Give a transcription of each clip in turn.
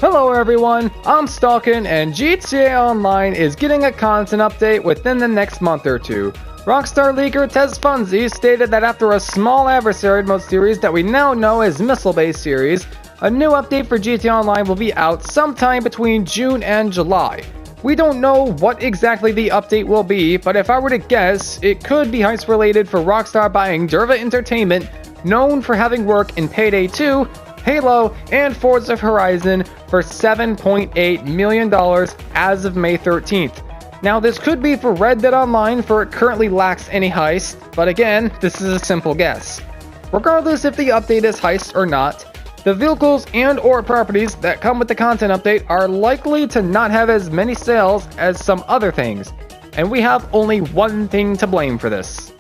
Hello everyone, I'm zSTALKn, and GTA Online is getting a content update within the next month or two. Rockstar leaker Tez Funzy stated that after a small adversary mode series that we now know as missile-based series, a new update for GTA Online will be out sometime between June and July. We don't know what exactly the update will be, but if I were to guess, it could be heist related for Rockstar buying Derva Entertainment, known for having work in Payday 2, Halo, and Forza Horizon for $7.8 million as of May 13th. Now this could be for Red Dead Online, for it currently lacks any heist, but again, this is a simple guess. Regardless if the update is heist or not, the vehicles and or properties that come with the content update are likely to not have as many sales as some other things, and we have only one thing to blame for this.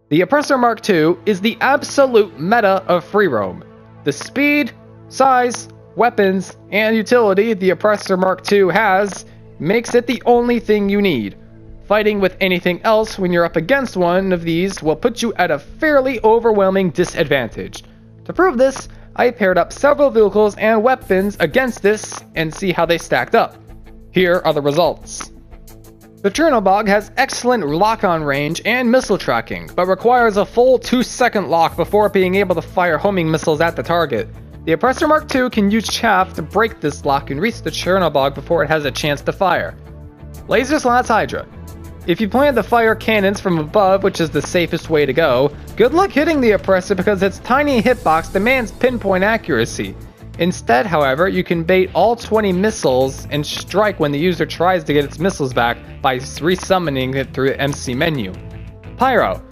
The Oppressor MkII is the absolute meta of free roam. The speed, size, weapons, and utility the Oppressor MkII has makes it the only thing you need. Fighting with anything else when you're up against one of these will put you at a fairly overwhelming disadvantage. To prove this, I paired up several vehicles and weapons against this and see how they stacked up. Here are the results. The Chernobog has excellent lock-on range and missile tracking, but requires a full 2-second lock before being able to fire homing missiles at the target. The Oppressor MkII can use chaff to break this lock and reach the Chernobog before it has a chance to fire. Laser slots Hydra. If you plan to fire cannons from above, which is the safest way to go, good luck hitting the Oppressor because its tiny hitbox demands pinpoint accuracy. Instead, however, you can bait all 20 missiles and strike when the user tries to get its missiles back by resummoning it through the MC menu. Pyro.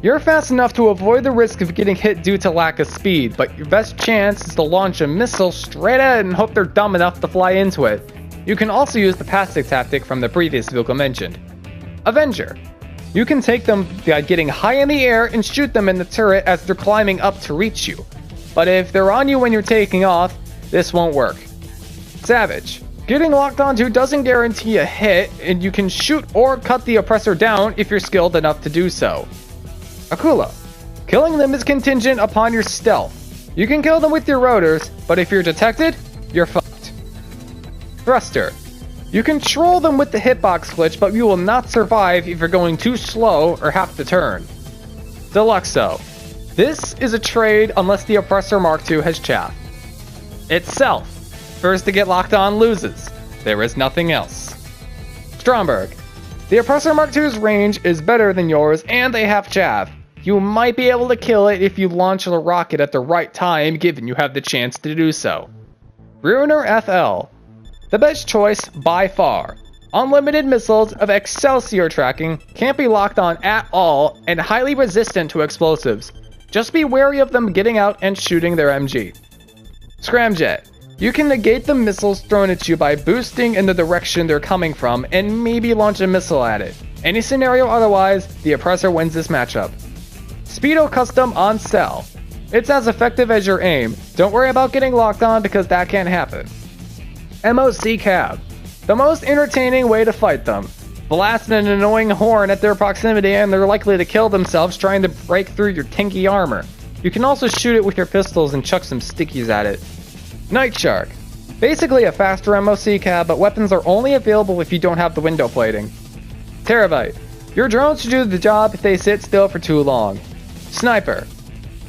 You're fast enough to avoid the risk of getting hit due to lack of speed, but your best chance is to launch a missile straight at it and hope they're dumb enough to fly into it. You can also use the passive tactic from the previous vehicle mentioned. Avenger. You can take them by getting high in the air and shoot them in the turret as they're climbing up to reach you. But if they're on you when you're taking off, this won't work. Savage. Getting locked onto doesn't guarantee a hit, and you can shoot or cut the Oppressor down if you're skilled enough to do so. Akula. Killing them is contingent upon your stealth. You can kill them with your rotors, but if you're detected, you're fucked. Thruster. You can troll them with the hitbox glitch, but you will not survive if you're going too slow or have to turn. Deluxo. This is a trade unless the Oppressor MkII has chaff. Itself. First to get locked on loses. There is nothing else. Stromberg. The Oppressor MkII's range is better than yours and they have chaff. You might be able to kill it if you launch the rocket at the right time given you have the chance to do so. Ruiner FL. The best choice by far. Unlimited missiles of Excelsior tracking, can't be locked on at all, and highly resistant to explosives. Just be wary of them getting out and shooting their MG. Scramjet. You can negate the missiles thrown at you by boosting in the direction they're coming from and maybe launch a missile at it. Any scenario otherwise, the Oppressor wins this matchup. Speedo Custom on sale. It's as effective as your aim. Don't worry about getting locked on because that can't happen. MOC Cab. The most entertaining way to fight them. Blast an annoying horn at their proximity and they're likely to kill themselves trying to break through your tanky armor. You can also shoot it with your pistols and chuck some stickies at it. Night Shark. Basically a faster MOC cab, but weapons are only available if you don't have the window plating. Terrorbyte. Your drones should do the job if they sit still for too long. Sniper.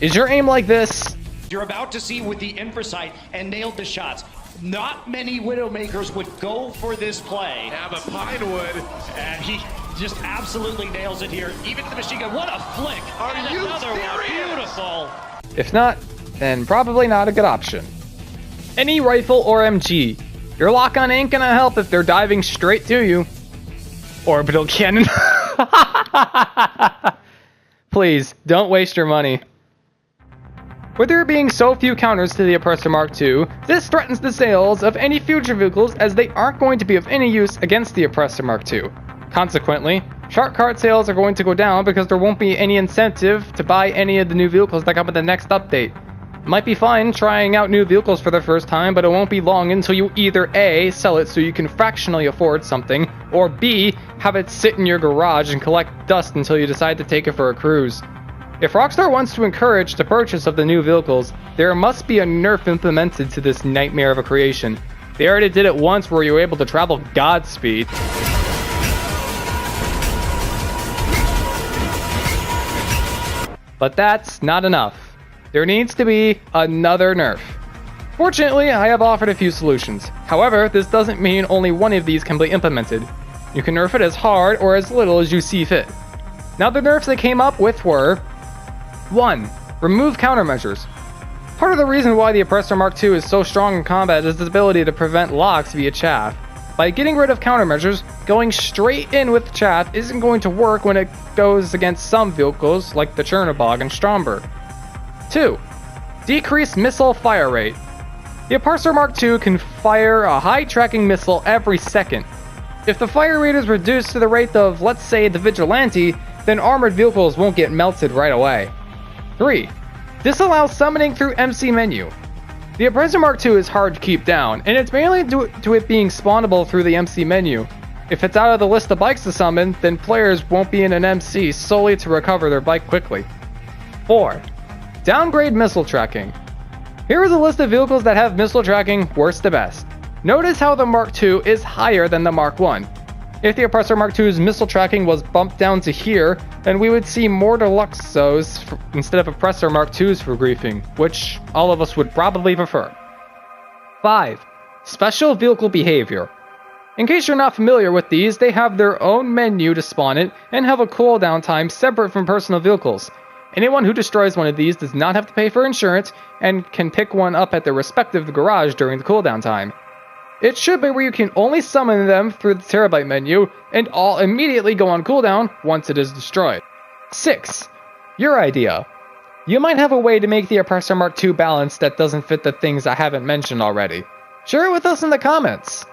Is your aim like this? You're about to see with the infrasight and nailed the shots. Not many Widowmakers would go for this play. Yeah, but Pinewood. And he just absolutely nails it here. Even the machine gun. What a flick. Are you another one. serious? Beautiful. If not, then probably not a good option. Any rifle or MG. Your lock-on ain't gonna help if they're diving straight to you. Orbital cannon. Please, don't waste your money. With there being so few counters to the Oppressor MkII, this threatens the sales of any future vehicles as they aren't going to be of any use against the Oppressor MkII. Consequently, shark card sales are going to go down because there won't be any incentive to buy any of the new vehicles that come with the next update. It might be fun trying out new vehicles for the first time, but it won't be long until you either A, sell it so you can fractionally afford something, or B, have it sit in your garage and collect dust until you decide to take it for a cruise. If Rockstar wants to encourage the purchase of the new vehicles, there must be a nerf implemented to this nightmare of a creation. They already did it once where you were able to travel Godspeed. But that's not enough. There needs to be another nerf. Fortunately, I have offered a few solutions. However, this doesn't mean only one of these can be implemented. You can nerf it as hard or as little as you see fit. Now the nerfs they came up with were 1. Remove countermeasures. Part of the reason why the Oppressor MkII is so strong in combat is its ability to prevent locks via chaff. By getting rid of countermeasures, going straight in with chaff isn't going to work when it goes against some vehicles like the Chernobog and Stromberg. 2. Decrease missile fire rate. The Oppressor MkII can fire a high tracking missile every second. If the fire rate is reduced to the rate of, let's say, the Vigilante, then armored vehicles won't get melted right away. 3. Disallow summoning through MC menu. The Oppressor MkII is hard to keep down, and it's mainly due to it being spawnable through the MC menu. If it's out of the list of bikes to summon, then players won't be in an MC solely to recover their bike quickly. 4. Downgrade missile tracking. Here is a list of vehicles that have missile tracking worst to best. Notice how the Mark II is higher than the Mark I. If the Oppressor MkII's missile tracking was bumped down to here, then we would see more Deluxos instead of Oppressor MkII's for griefing, which all of us would probably prefer. 5. Special vehicle behavior. In case you're not familiar with these, they have their own menu to spawn it and have a cooldown time separate from personal vehicles. Anyone who destroys one of these does not have to pay for insurance and can pick one up at their respective garage during the cooldown time. It should be where you can only summon them through the Terrorbyte menu and all immediately go on cooldown once it is destroyed. 6. Your idea. You might have a way to make the Oppressor MkII balanced that doesn't fit the things I haven't mentioned already. Share it with us in the comments.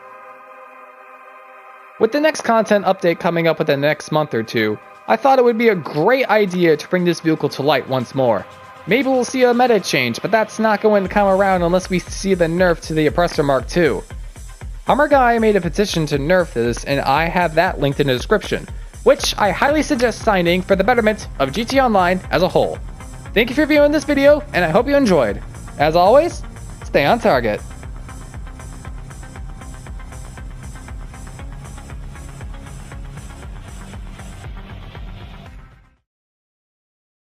With the next content update coming up within the next month or two, I thought it would be a great idea to bring this vehicle to light once more. Maybe we'll see a meta change, but that's not going to come around unless we see the nerf to the Oppressor MkII. Our guy made a petition to nerf this, and I have that linked in the description, which I highly suggest signing for the betterment of GT Online as a whole. Thank you for viewing this video, and I hope you enjoyed. As always, stay on target.